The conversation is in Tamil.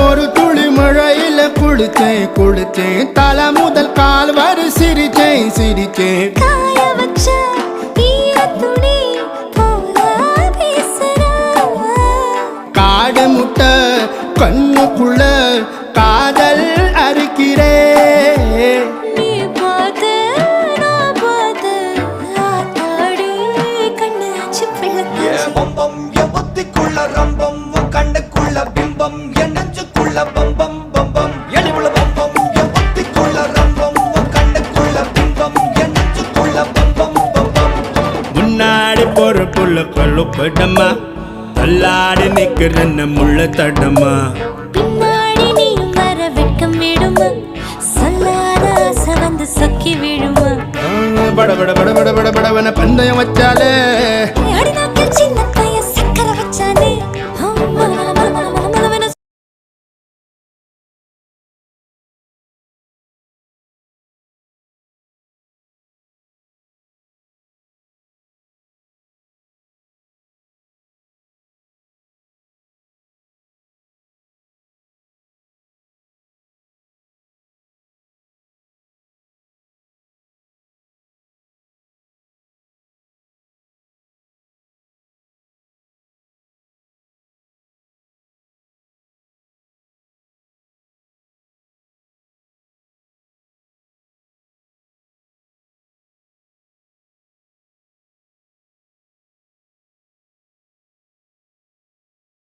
ஒரு துளி மழையில குளிச்சேன் குளிச்சேன் தலை முதல் கால் வரை சிரிச்சேன் சிரிச்சேன் காய வச்ச ஈரத்துணி போல பேசுற காடு முட்டை கண்ணுக்குள்ள காதல் அறுக்கிறே நீ பார்த்து நான் பார்த்து ஆத்தாடி கண்ணு ஆச்சு பிள்ளை பம்பம் என் புத்திக்குள்ள ரம்பம் உன் கண்ணுக்குள்ள பிம்பம் என் நெஞ்சுக்குள்ள பம்பம் பம்பம் எளிவுள்ள பம்பம் என் புத்திக்குள்ள ரம்பம் உன் கண்ணுக்குள்ள பிம்பம் என் நெஞ்சுக்குள்ள பம்பம் பம்பம் முன்னாடி போற புள்ள கழுப்படமா தள்ளாடி நிக்கிறன்ன முள்ள தடமா பின்னாடி நீயும் வர வெட்கம் விடுமா சொல்லாத ஆசை வந்து சொக்கி விடுமா பட பட பட பட பட படவன பந்தயம் வச்சாலே அடி நாக்கில் சின்ன